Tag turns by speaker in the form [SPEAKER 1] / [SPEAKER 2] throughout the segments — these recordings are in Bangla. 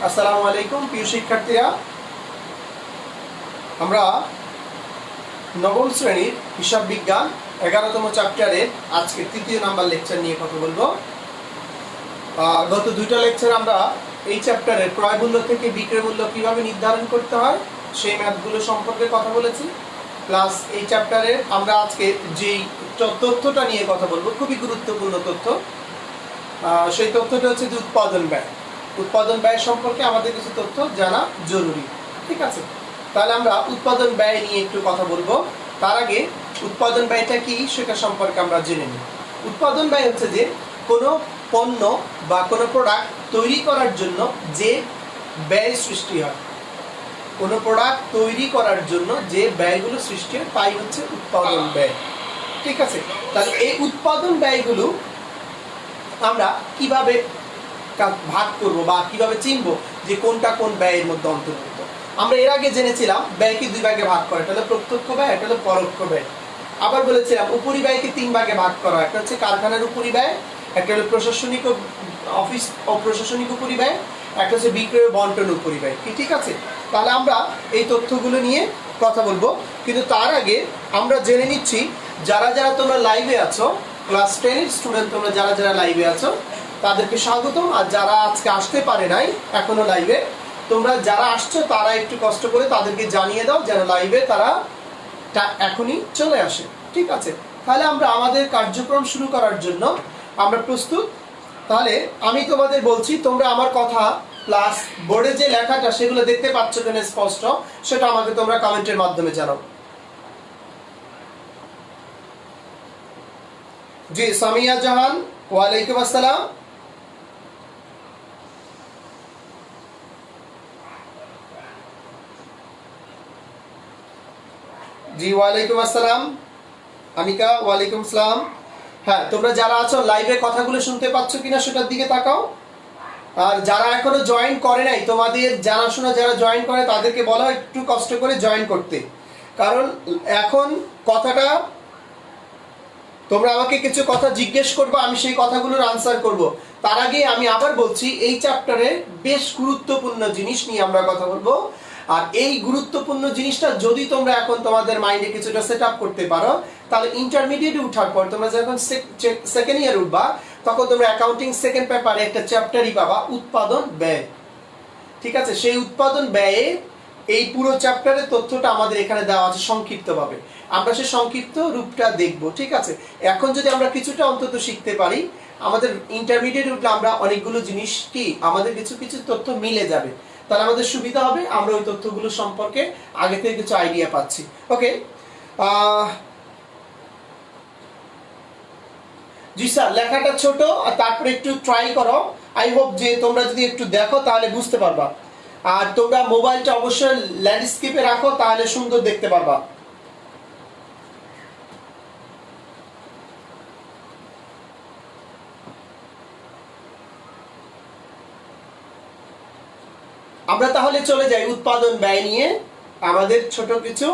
[SPEAKER 1] আসসালামু আলাইকুম প্রিয় শিক্ষার্থীরা, আমরা নবম শ্রেণীর হিসাব বিজ্ঞান 11তম চ্যাপ্টারের আজকে তৃতীয় নাম্বার লেকচার নিয়ে কথা বলবো। গত দুইটা লেকচার আমরা এই চ্যাপ্টারের ক্রয় মূল্য থেকে বিক্রয় মূল্য কিভাবে নির্ধারণ করতে হয় সেই ম্যাথগুলো সম্পর্কে কথা বলেছি। প্লাস এই চ্যাপ্টারের আমরা আজকে যেই তথ্যটা নিয়ে কথা বলবো, খুবই গুরুত্বপূর্ণ তথ্য। সেই তথ্যটা হচ্ছে যে উৎপাদন ব্যয় সম্পর্কে আমাদের কিছু তথ্য জানা জরুরি। ঠিক আছে, তাহলে আমরা উৎপাদন ব্যয় নিয়ে একটু কথা বলবো। তার আগে উৎপাদন ব্যয়টা কি সেটা সম্পর্কে আমরা জেনে নিই। উৎপাদন ব্যয় হচ্ছে যে কোনো পণ্য বা কোনো প্রোডাক্ট তৈরি করার জন্য যে ব্যয় সৃষ্টি হয়, কোনো প্রোডাক্ট তৈরি করার জন্য যে ব্যয়গুলো সৃষ্টি হয় তাই হচ্ছে উৎপাদন ব্যয়। ঠিক আছে, তাহলে এই উৎপাদন ব্যয়গুলো আমরা কিভাবে ভাগ করব বা কিভাবে চিনব যে কোনটা কোন ব্যয়ের মধ্যে অন্তর্ভুক্ত। আমরা এর আগে জেনেছিলাম ব্যয়কে দুই ভাগে ভাগ করা, এটা হলো প্রত্যক্ষ ব্যয়, এটা হলো পরোক্ষ ব্যয়। আবার বলেছিলাম উপরিব্যয়কে তিন ভাগে ভাগ করা, একটা হচ্ছে কারখানার উপরিব্যয়, একটা হলো প্রশাসনিক অফিস ও প্রশাসনিক উপরিব্যয়, একটা হচ্ছে বিক্রয় ও বন্টন উপরিব্যয়। ঠিক আছে, তাহলে আমরা এই তথ্যগুলো নিয়ে কথা বলবো। কিন্তু তার আগে আমরা জেনে নিচ্ছি যারা যারা তোমরা লাইভে আছো, ক্লাস 10 এর স্টুডেন্ট তোমরা যারা যারা লাইভে আছো তাদেরকে স্বাগতম। আর যারা আজকে আসতে পারে নাই এখনো লাইভে, তোমরা যারা আসছো তারা একটু কষ্ট করে তাদেরকে জানিয়ে দাও যেন লাইভে তারা এখনই চলে আসে। ঠিক আছে, তাহলে আমরা আমাদের কার্যক্রম শুরু করার জন্য আমরা প্রস্তুত। তাহলে আমি তোমাদের বলছি, তোমরা আমার কথা প্লাস বোর্ডে যে লেখাটা সেগুলো দেখতে পাচ্ছ কিনা স্পষ্ট, সেটা আমাকে তোমরা কমেন্টের মাধ্যমে জানাও। জি সামিয়া জাহান, ওয়ালাইকুম আসসালাম। জি ওয়ালাইকুম আসসালাম আনিকা, ওয়ালাইকুম আসসালাম। হ্যাঁ, তোমরা যারা আছো লাইভে কথাগুলো শুনতে পাচ্ছ কিনা সেটার দিকে তাকাও। আর যারা এখনো জয়েন করে নাই, তোমাদের জানাশোনা যারা জয়েন করে তাদেরকে বলা হয় একটু কষ্ট করে জয়েন করতে, কারণ এখন কথাটা তোমরা আমাকে কিছু কথা জিজ্ঞেস করবে, আমি সেই কথাগুলোর আনসার করব। তার আগে আমি আবার বলছি, এই চ্যাপ্টারে বেশ গুরুত্বপূর্ণ জিনিস নিয়ে আমরা কথা বলবো। আর এই গুরুত্বপূর্ণ জিনিসটা যদি তোমরা এখন তোমাদের মাইন্ডে কিছুটা সেট আপ করতে পারো, তাহলে ইন্টারমিডিয়েটে উঠার পর তোমরা যখন সেকেন্ড ইয়ার উঠবা তখন তোমরা অ্যাকাউন্টিং সেকেন্ড পেপারে একটা চ্যাপ্টারই পাবা, উৎপাদন ব্যয়। ঠিক আছে, সেই উৎপাদন ব্যয়ে এই পুরো চ্যাপ্টারের তথ্যটা আমাদের এখানে দেওয়া আছে সংক্ষিপ্তভাবে। আমরা সেই সংক্ষিপ্ত রূপটা দেখব। ঠিক আছে, এখন যদি আমরা কিছুটা অন্তত শিখতে পারি, আমাদের ইন্টারমিডিয়েট উঠলে আমরা অনেকগুলো জিনিস কি আমাদের কিছু কিছু তথ্য মিলে যাবে, তাহলে আমাদের সুবিধা হবে, আমরা ওই তথ্যগুলো সম্পর্কে আগে থেকে কিছু আইডিয়া পাচ্ছি। ওকে, জি স্যার, লেখাটা ছোট, আর তারপরে একটু ট্রাই করো। আই হোপ যে তোমরা যদি একটু দেখো তাহলে বুঝতে পারবা। আর তোমরা মোবাইলটা অবশ্যই ল্যান্ডস্কেপে রাখো, তাহলে সুন্দর দেখতে পারবা। আমরা তাহলে চলে যাই উৎপাদন ব্যয় নিয়ে। আমাদের ছোট কিছু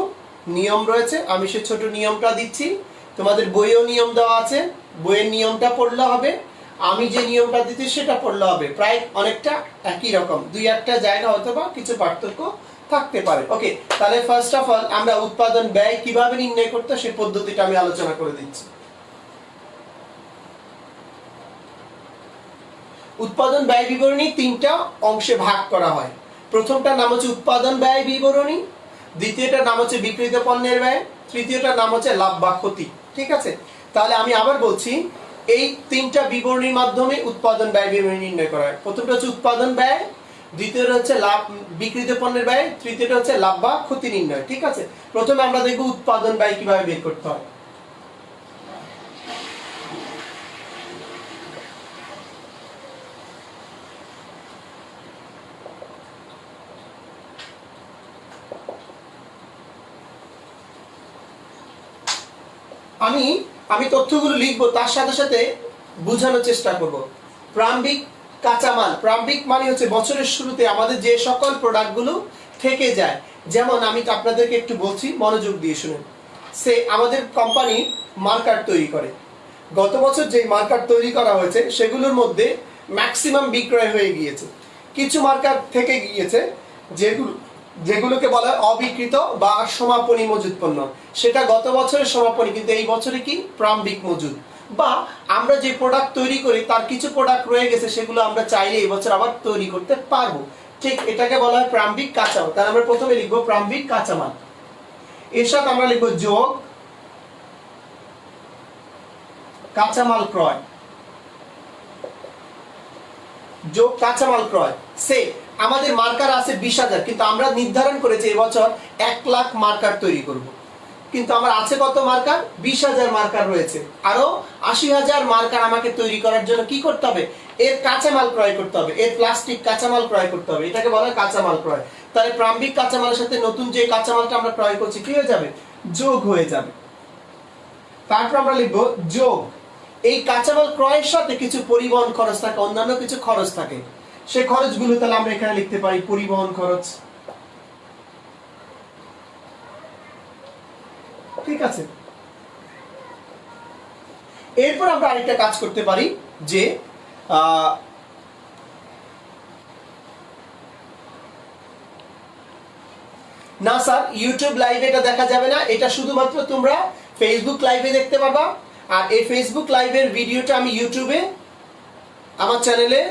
[SPEAKER 1] নিয়ম রয়েছে, আমি সেই ছোট নিয়মটা দিচ্ছি। তোমাদের বইয়েও নিয়ম দেওয়া আছে, বইয়ের নিয়মটা পড়লে হবে, আমি যে নিয়মটা দিচ্ছি সেটা পড়লে হবে। প্রায় অনেকটা একই রকম, দুই একটা জায়গা হয়তো বা কিছু পার্থক্য থাকতে পারে। ওকে, তাহলে ফার্স্ট অফ অল আমরা উৎপাদন ব্যয় কিভাবে নির্ণয় করতে সেই পদ্ধতিটা আমি আলোচনা করে দিচ্ছি। উৎপাদন ব্যয় বিবরণী তিনটা অংশে ভাগ করা হয়। প্রথমটার নাম হচ্ছে উৎপাদন ব্যয় বিবরণী, দ্বিতীয়টার নাম হচ্ছে বিক্রিত পণ্যের ব্যয়, তৃতীয়টার নাম হচ্ছে লাভ বা ক্ষতি। ঠিক আছে, তাহলে আমি আবার বলছি, এই তিনটা বিবরণীর মাধ্যমে উৎপাদন ব্যয় বিবরণী নির্ণয় করা হয়। প্রথমটা হচ্ছে উৎপাদন ব্যয়, দ্বিতীয়টা হচ্ছে লাভ বিক্রিত পণ্যের ব্যয়, তৃতীয়টা হচ্ছে লাভ বা ক্ষতি নির্ণয়। ঠিক আছে, প্রথমে আমরা দেখব উৎপাদন ব্যয় কিভাবে বের করতে হয়। আমি তথ্যগুলো লিখবো, তার সাথে সাথে বোঝানোর চেষ্টা করব। প্রারম্ভিক কাঁচামাল, প্রারম্ভিক মানে হচ্ছে বছরের শুরুতে আমাদের যে সকল প্রোডাক্টগুলো থেকে যায়। যেমন আমি আপনাদেরকে একটু বলছি, মনোযোগ দিয়ে শুনুন। সে আমাদের কোম্পানি মার্কার তৈরি করে, গত বছর যে মার্কার তৈরি করা হয়েছে সেগুলোর মধ্যে ম্যাক্সিমাম বিক্রয় হয়ে গিয়েছে। কিছু মার্কার থেকে গিয়েছে যেগুলোকে বলা হয় অবিকৃত বা সমাপনী মজুদ পণ্য। সেটা গত বছরের সমাপনী, কিন্তু এই বছরে কি প্রারম্ভিক মজুদ। বা আমরা যে প্রোডাক্ট তৈরি করি তার কিছু প্রোডাক্ট রয়ে গেছে, সেগুলো আমরা চাইলে এই বছর আবার তৈরি করতে পারবো। ঠিক এটাকে বলা হয় প্রারম্ভিক কাঁচামাল। তাহলে আমরা প্রথমে লিখবো প্রারম্ভিক কাঁচামাল, এর সাথে আমরা লিখবো যোগ কাঁচামাল ক্রয়, যোগ কাঁচামাল ক্রয়। সে আমাদের মার্কার আছে 20,000, কিন্তু আমরা নির্ধারণ করেছি এবছর 1 লাখ মার্কার তৈরি করব। কিন্তু আমার আছে কত মার্কার? 20,000 মার্কার রয়েছে। আরো 80,000 মার্কার আমাকে তৈরি করার জন্য কি করতে হবে? এর কাঁচামাল ক্রয় করতে হবে, এর প্লাস্টিক কাঁচামাল ক্রয় করতে হবে। এটাকে বলা হয় কাঁচামাল ক্রয়। তাহলে প্রারম্ভিক কাঁচামালের সাথে নতুন যে কাঁচামালটা আমরা ক্রয় করছি কি হয়ে যাবে? যোগ হয়ে যাবে। তারপর আমরা লিখবো যোগ এই কাঁচামাল ক্রয়ের সাথে কিছু পরিবহন খরচ থাকে, অন্যান্য কিছু খরচ থাকে। সেই খরচগুলো তাহলে আমরা এখানে লিখতে পারি পরিবহন খরচ। ঠিক আছে, এরপর আমরা আরেকটা কাজ করতে পারি যে না স্যার ইউটিউব লাইভে এটা দেখা যাবে না, এটা শুধুমাত্র তোমরা ফেসবুক লাইভে দেখতে পাবা। আর এই ফেসবুক লাইভের ভিডিওটা আমি ইউটিউবে আমার চ্যানেলে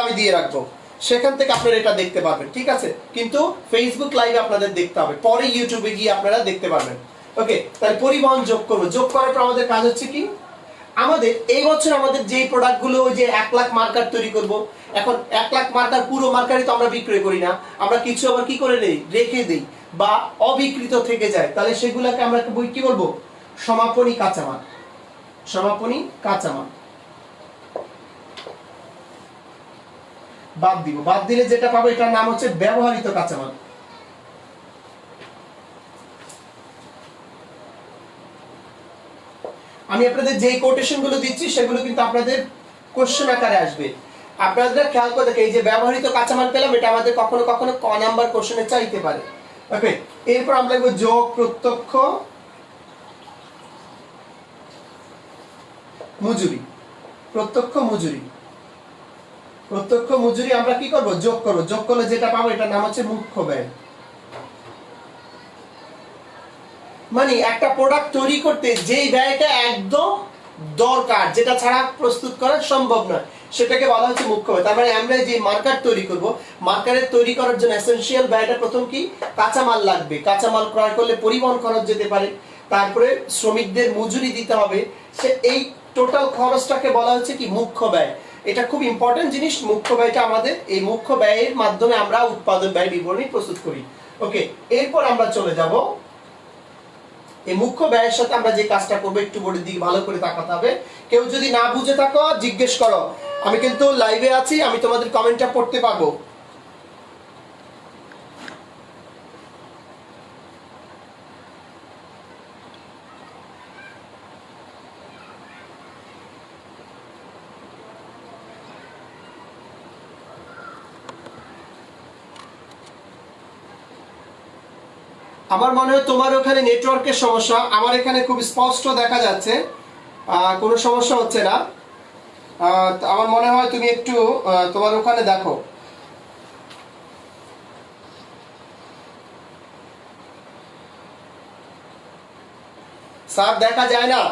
[SPEAKER 1] আমি দিয়ে রাখবো, সেখান থেকে আপনারা এটা দেখতে পারবেন। ঠিক আছে, কিন্তু ফেসবুক লাইভে আপনাদের দেখতে হবে, পরে ইউটিউবে গিয়ে আপনারা দেখতে পারবেন। ওকে, তাহলে পরিবহন যোগ করবো। যোগ করার পর আমাদের কাজ হচ্ছে কি, আমাদের এই বছর আমাদের যে প্রোডাক্টগুলো যে 1 লাখ মার্কার তৈরি করব, এখন 1 লাখ মার্কার পুরো মার্কারই তো আমরা বিক্রয় করি না, আমরা কিছু আবার কি করে নেই, রেখে দেই বা অবিকৃত থেকে যায়। তাহলে সেগুলোকে আমরা কি বলবো? সমাপনী কাঁচামাল। সমাপনী কাঁচামাল বাদ দিব, বাদ দিলে যেটা পাবো এটার নাম হচ্ছে ব্যবহৃত কাঁচামাল। আমি আপনাদের যে কোটেশন গুলো দিচ্ছি সেগুলো কিন্তু আপনাদের কোশ্চেন আকারে আসবে। আপনারা খেয়াল করে দেখেন, এই যে ব্যবহৃত কাঁচামাল পেলাম, এটা আমাদের কখনো কখনো ক নাম্বার কোশ্চেনে চাইতে পারে। ওকে, এরপর আমরা লিখব যোগ প্রত্যক্ষ মজুরি। প্রত্যক্ষ মজুরি, প্রত্যক্ষ মজুরি আমরা কি করব? যোগ করব। যোগ করলে যেটা পাবো এটার নাম হচ্ছে মুখ্য ব্যয়। মানে একটা প্রোডাক্ট তৈরি করতে যেই ব্যয়টা একদম দরকার, যেটা ছাড়া প্রস্তুত করা সম্ভব নয়, সেটাকে বলা হচ্ছে মুখ্য ব্যয়। তার মানে আমরা যে মার্কার তৈরি করব, মার্কারের তৈরি করার জন্য এসেনশিয়াল ব্যয়টা প্রথম কি? কাঁচামাল লাগবে। কাঁচামাল ক্রয় করলে পরিবহন খরচ যেতে পারে, তারপরে শ্রমিকদের মজুরি দিতে হবে। এই টোটাল খরচটাকে বলা হচ্ছে কি? মুখ্য ব্যয়। এটা খুব ইম্পর্টেন্ট জিনিস। মুখ্য ব্যয়টা আমাদের, এই মুখ্য ব্যয়ের মাধ্যমে আমরা উৎপাদন ব্যয় বিবরণী প্রস্তুত করি। ওকে, এরপর আমরা চলে যাব এই মুখ্য ব্যয়ের সাথে আমরা যে কাজটা করবো, একটু বোর্ডের দিকে ভালো করে তাকাতে হবে। কেউ যদি না বুঝে থাকো জিজ্ঞেস করো, আমি কিন্তু লাইভে আছি, আমি তোমাদের কমেন্টটা পড়তে পারবো। আমার মনে হয় তোমার ওখানে নেটওয়ার্কের সমস্যা, আমার এখানে খুব স্পষ্ট দেখা যাচ্ছে, কোনো সমস্যা হচ্ছে না। আমার মনে হয় তুমি একটু তোমার ওখানে দেখো। স্যার দেখা যায় না।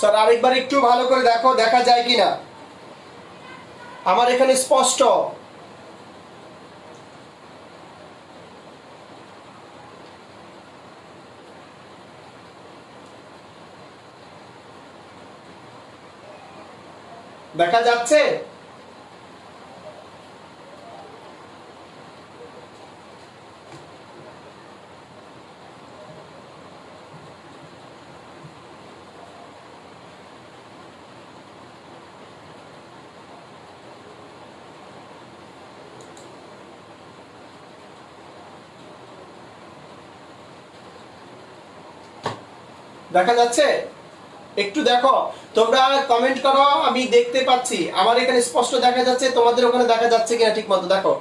[SPEAKER 1] স্যার আরেকবার একটু ভালো করে দেখো, দেখা যায় কিনা। আমার এখানে স্পষ্ট। দেখা যাচ্ছে? দেখা যাচ্ছে? একটু দেখো। তোমরা কমেন্ট করো, আমি দেখতে পাচ্ছি, আমার এখানে স্পষ্ট দেখা যাচ্ছে, তোমাদের ওখানে দেখা যাচ্ছে কিনা ঠিক মতো দেখো।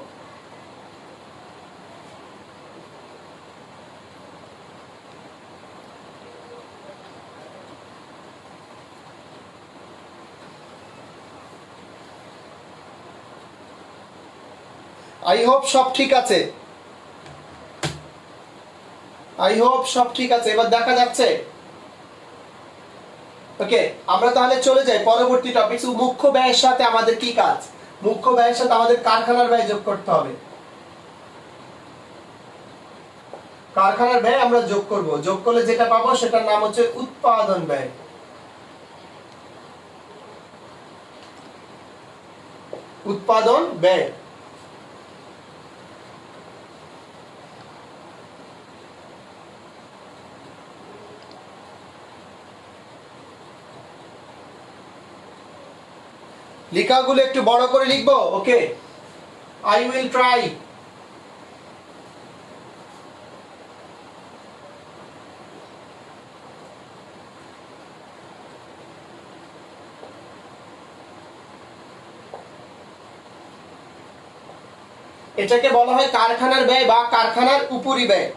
[SPEAKER 1] আই হোপ সব ঠিক আছে, আই হোপ সব ঠিক আছে, এবার দেখা যাচ্ছে। ওকে, আমরা তাহলে চলে যাই পরবর্তী টপিক। মুখ্য ব্যয়ের সাথে আমাদের কি কাজ? মুখ্য ব্যয়ের সাথে আমাদের কারখানার ব্যয় যোগ করতে হবে। কারখানার ব্যয় আমরা যোগ করব, যোগ করলে যেটা পাবো সেটার নাম হচ্ছে উৎপাদন ব্যয়। উৎপাদন ব্যয়। লেখাগুলো একটু বড় করে লিখবো। ওকে, আই উইল ট্রাই। এটাকে বলা হয় কারখানার ব্যয় বা কারখানার উপরি ব্যয়।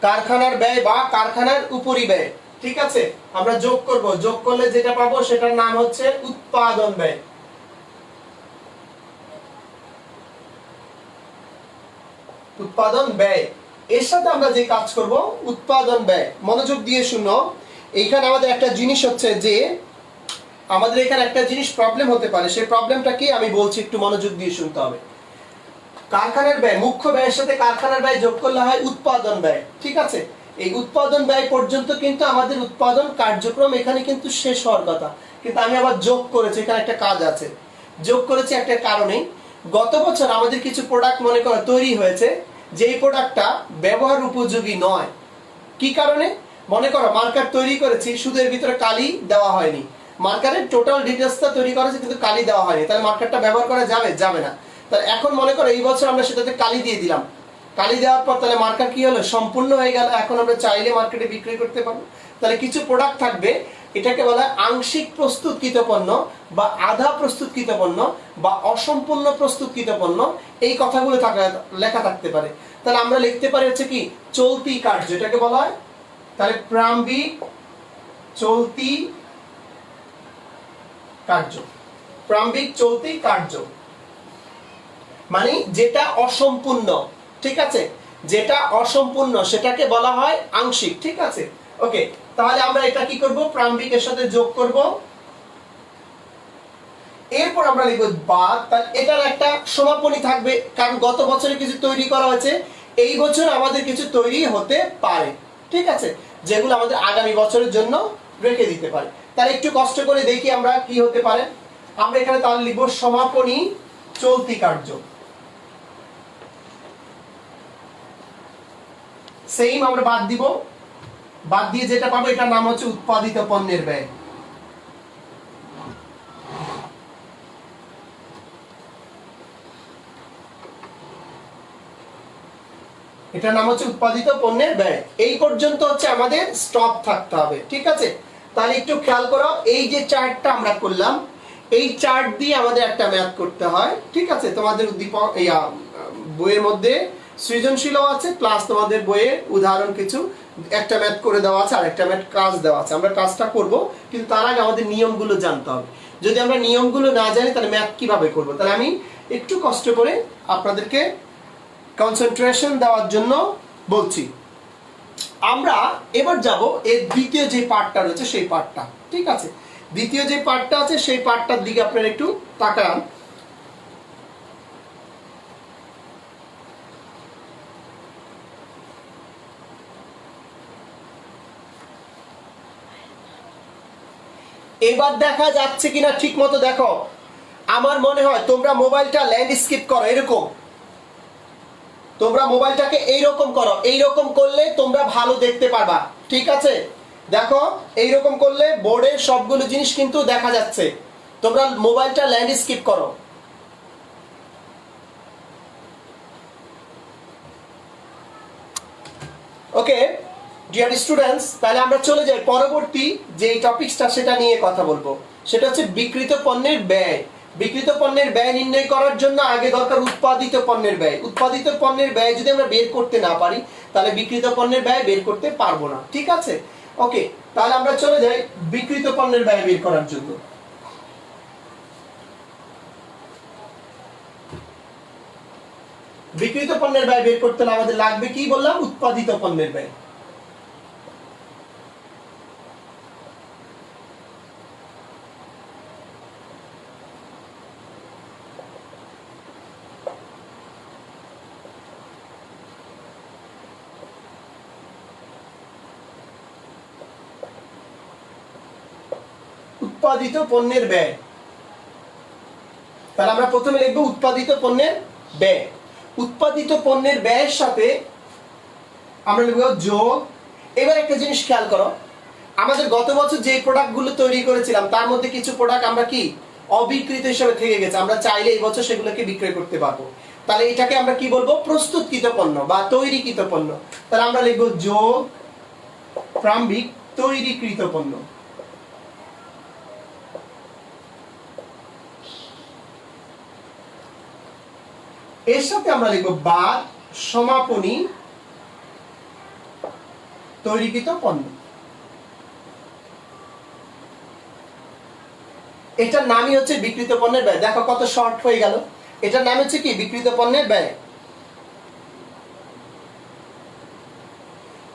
[SPEAKER 1] কারখানার ব্যয় বা কারখানার উপরি ব্যয়, ঠিক আছে? আমরা যোগ করব, যোগ করলে যেটা পাবো সেটার নাম হচ্ছে উৎপাদন ব্যয়। উৎপাদন ব্যয় এর সাথে আমরা যে কাজ করব উৎপাদন ব্যয়। মনোযোগ দিয়ে শুনো, এইখানে আমাদের একটা জিনিস হচ্ছে যে আমাদের এখানে একটা জিনিস প্রবলেম হতে পারে। সেই প্রবলেমটা কি আমি বলছি, একটু মনোযোগ দিয়ে শুনতে হবে। কারখানার ব্যয়, মুখ্য ব্যয়ের সাথে কারখানার ব্যয় যোগ করলে হয় উৎপাদন ব্যয়, ঠিক আছে? এই উৎপাদন ব্যয় পর্যন্ত কিন্তু আমাদের উৎপাদন কার্যক্রম এখানে কিন্তু শেষ হওয়ার কথা, কিন্তু আমি আবার যোগ করেছি। এখানে একটা কাজ আছে, যোগ করেছি একটা কারণে। গত বছর আমাদের কিছু প্রোডাক্ট মনে করো তৈরি হয়েছে, যেই প্রোডাক্টটা ব্যবহার উপযোগী নয়। কি কারণে? মনে করো মার্কার তৈরি করেছি, শুধু এর ভিতরে কালি দেওয়া হয়নি। মার্কারের টোটাল ডিটেলসটা তৈরি করেছে কিন্তু কালি দেওয়া হয়নি, তাহলে মার্কারটা ব্যবহার করা যাবে? যাবে না। তাহলে এখন মনে করো এই বছর আমরা সেটাতে কালি দিয়ে দিলাম, কালি দেওয়ার পর তাহলে মার্কার কি হলো? সম্পূর্ণ হয়ে গেল। এখন আমরা চাইলে মার্কেটে বিক্রি করতে পারবো। তাহলে কিছু প্রোডাক্ট থাকবে, এটাকে বলা হয় আংশিক প্রস্তুতকৃত পণ্য বা আধা প্রস্তুতকৃত পণ্য বা অসম্পূর্ণ প্রস্তুতকৃত পণ্য, এই কথাগুলো লেখা থাকতে পারে। তাহলে আমরা লিখতে পারি হচ্ছে কি চলতি কার্য, এটাকে বলা হয়। তাহলে প্রারম্ভিক চলতি কার্য, প্রারম্ভিক চলতি কার্য মানে যেটা অসম্পূর্ণ, ঠিক আছে? যেটা অসম্পূর্ণ সেটাকে বলা হয় আংশিক, ঠিক আছে? ওকে, তাহলে আমরা এটা কি করব? প্রারম্ভিকের সাথে যোগ করব, এরপর আমরা লিখব বাদ। তাহলে এটার একটা সমাপনী থাকবে, কারণ গত বছরে কিছু তৈরি করা হয়েছে, এই বছর আমাদের কিছু তৈরি হতে পারে, ঠিক আছে? যেগুলো আমাদের আগামী বছরের জন্য রেখে দিতে পারে। তাহলে একটু কষ্ট করে দেখি আমরা কি হতে পারে। আমরা এখানে তাহলে লিখব সমাপনী চলতি কার্য। সেম আমরা বাদ দিব, বাদ দিয়ে যেটা পাবো এটার নাম হচ্ছে উৎপাদিত পণ্যের ব্যয়। এটার নাম হচ্ছে উৎপাদিত পণ্যের ব্যয়। এই পর্যন্ত হচ্ছে আমাদের স্টপ থাকতে হবে, ঠিক আছে? তাহলে একটু খেয়াল করো, এই যে চার্টটা আমরা করলাম, এই চার্ট দিয়ে আমাদের একটা ম্যাথ করতে হয়, ঠিক আছে? তোমাদের উদ্দীপক বইয়ের মধ্যে সৃজনশীলও আছে, প্লাস তোমাদের বইয়ে উদাহরণ কিছু একটা ম্যাথ করে দেওয়া আছে, আর একটা ম্যাথ কাজ দেওয়া আছে। আমরা কাজটা করব, কিন্তু তার আগে আমাদের নিয়মগুলো জানতে হবে। যদি আমরা নিয়মগুলো না জানি তাহলে ম্যাথ কিভাবে করব? তাহলে আমি একটু কষ্ট করে আপনাদেরকে কনসেন্ট্রেশন দেওয়ার জন্য বলছি। আমরা এবার যাব এর দ্বিতীয় যে পার্টটা রয়েছে সেই পার্টটা, ঠিক আছে? দ্বিতীয় যে পার্টটা আছে সেই পার্টটার দিকে আপনারা একটু তাকান। এবার দেখা যাচ্ছে কিনা ঠিক মতো দেখো। আমার মনে হয় তোমরা মোবাইলটা ল্যান্ডস্কেপ করো, এরকম তোমরা মোবাইলটাকে এইরকম করো, এইরকম করলে তোমরা ভালো দেখতে পারবা, ঠিক আছে? দেখো এইরকম করলে বোর্ডের সবগুলো জিনিস কিন্তু দেখা যাচ্ছে। তোমরা মোবাইলটা ল্যান্ডস্কেপ করো। ওকে, ডিয়ার স্টুডেন্টস, তাহলে আমরা চলে যাই পরবর্তী যে টপিকসটা সেটা নিয়ে কথা বলবো। সেটা হচ্ছে বিক্রিত পণ্যের ব্যয়। বিক্রিত পণ্যের ব্যয় নির্ণয় করার জন্য আগে দরকার উৎপাদিত পণ্যের ব্যয়। উৎপাদিত পণ্যের ব্যয় যদি আমরা বের করতে না পারি তাহলে বিক্রিত পণ্যের ব্যয় বের করতে পারবো না। ঠিক আছে, ওকে, তাহলে আমরা চলে যাই বিক্রিত পণ্যের ব্যয় বের করার জন্য। বিক্রিত পণ্যের ব্যয় বের করতে হলে আমাদের লাগবে কি বললাম, উৎপাদিত পণ্যের ব্যয়। উৎপাদিত পণ্যের ব্যয়, তাহলে আমরা প্রথমে লিখবো উৎপাদিত পণ্যের ব্যয়। উৎপাদিত পণ্যের ব্যয়ের সাথে আমরা লিখবো যোগ। এবার একটা জিনিস খেয়াল করো, আমাদের গত বছর যে প্রোডাক্টগুলো তৈরি করেছিলাম তার মধ্যে কিছু প্রোডাক্ট আমরা কি অবিকৃত হিসেবে থেকে গেছে, আমরা চাইলে এই বছর সেগুলোকে বিক্রয় করতে পারবো। তাহলে এটাকে আমরা কি বলবো, প্রস্তুতকৃত পণ্য বা তৈরিকৃত পণ্য। তাহলে আমরা লিখবো যোগ প্রারম্ভিক তৈরিকৃত পণ্য। এর সাথে আমরা লিখবো বাদ সমাপনী তৈরিকৃত পণ্য। এটার নামই হচ্ছে বিক্রিত পণ্যের ব্যয়। দেখো কত শর্ট হয়ে গেল। এটার নাম হচ্ছে কি, বিক্রিত পণ্যের ব্যয়।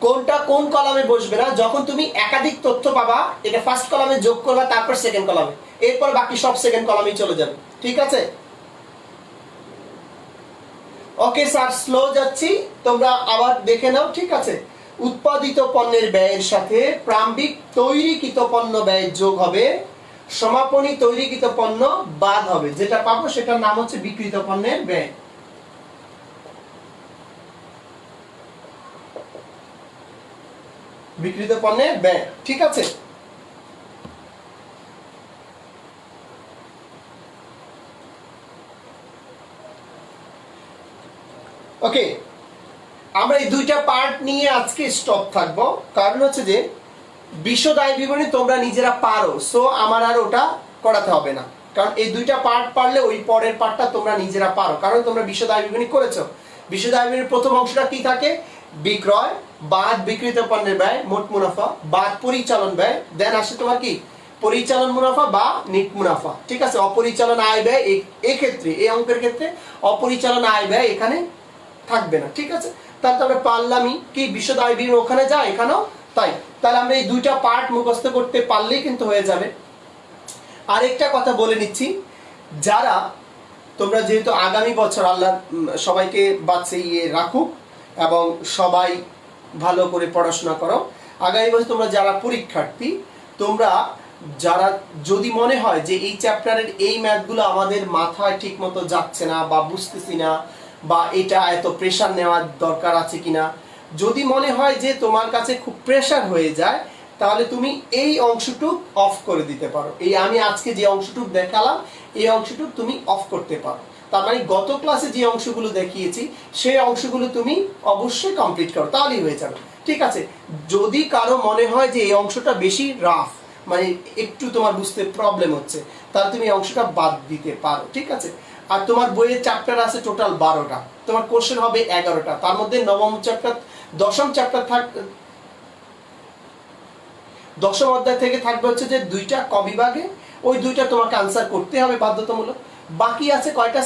[SPEAKER 1] কোনটা কোন কলামে বসবে না, যখন তুমি একাধিক তথ্য পাবা এটা ফার্স্ট কলামে যোগ করবা, তারপর সেকেন্ড কলামে, এরপর বাকি সব সেকেন্ড কলামেই চলে যাবে। ঠিক আছে, ওকে স্যার, স্লো যাচ্ছি, তোমরা আবার দেখে নাও। ঠিক আছে, উৎপাদিত পণ্যের ব্যয়ের সাথে প্রারম্ভিক তৈরিকৃত পণ্য ব্যয় যোগ হবে, সমাপনী তৈরিকৃত পণ্য বাদ হবে। যেটা পাবো সেটার নাম হচ্ছে বিক্রিত পণ্যের ব্যয়। বিক্রিত পণ্যের ব্যয়। ঠিক আছে, ওকে, আমরা এই দুইটা পার্ট নিয়ে আজকে স্টপ থাকবো। কারণ হচ্ছে যে বিশদ আয় বিবরণী তোমরা নিজেরা পারো, সো আমার আর ওটা করাতে হবে না। কারণ এই দুইটা পার্ট পারলে ওই পরের পার্টটা তোমরা নিজেরা পারো, কারণ তোমরা বিশদ আয় বিবরণী করেছো। বিশদ আয় বিবরণীর প্রথম অংশটা কি থাকে, বিক্রয় বাদ বিক্রিত পণ্যের ব্যয় মোট মুনাফা বাদ পরিচালন ব্যয়, দেন আসে তোমার কি পরিচালন মুনাফা বা নিট মুনাফা। ঠিক আছে, অপরিচালন আয় ব্যয় এক্ষেত্রে এই অঙ্কের ক্ষেত্রে অপরিচালন আয় ব্যয় এখানে থাকবে না। ঠিক আছে, তাহলে তো আমরা পারলামই কি বিশদ আয় বিবরণী ওখানে যায় এখানেও তাই। তাহলে আমরা এই দুইটা পার্ট মুখস্থ করতে পারলেই কিন্তু হয়ে যাবে। আরেকটা কথা বলে নিচ্ছি, যারা তোমরা যেহেতু আগামী বছর আল্লাহ সবাইকে বাঁচিয়ে রাখুক এবং সবাই ভালো করে পড়াশোনা করো, আগামী বছর তোমরা যারা পরীক্ষার্থী, তোমরা যারা যদি মনে হয় যে এই চ্যাপ্টারের এই ম্যাথগুলো আমাদের মাথায় ঠিক মতো যাচ্ছে না বা বুঝতেছি না বা এটা এত প্রেশার নেওয়ার দরকার আছে কিনা, যদি মনে হয় যে তোমার কাছে খুব প্রেশার হয়ে যায়, তাহলে তুমি এই অংশটুক অফ করে দিতে পারো। এই আমি আজকে যে অংশটুক দেখালাম এই অংশটুক তুমি অফ করতে পারো। তার মানে গত ক্লাসে যে অংশগুলো দেখিয়েছি সেই অংশগুলো তুমি অবশ্যই কমপ্লিট করো, তাহলেই হয়ে যাবে। ঠিক আছে, যদি কারো মনে হয় যে এই অংশটা বেশি রাফ, মানে একটু তোমার বুঝতে প্রবলেম হচ্ছে, তাহলে তুমি এই অংশটা বাদ দিতে পারো। ঠিক আছে, আর তোমার বইয়ের চ্যাপ্টার আছে টোটাল 12টা, তোমার কোশ্চেন হবে 11টা, তার মধ্যে নবম চ্যাপ্টার দশম চ্যাপ্টার দশম অধ্যায় থেকে থাকবে হচ্ছে যে 2টা ক বিভাগে, ওই 2টা তোমাকে আনসার করতে হবে বাধ্যতামূলক। বাকি আছে কয়টা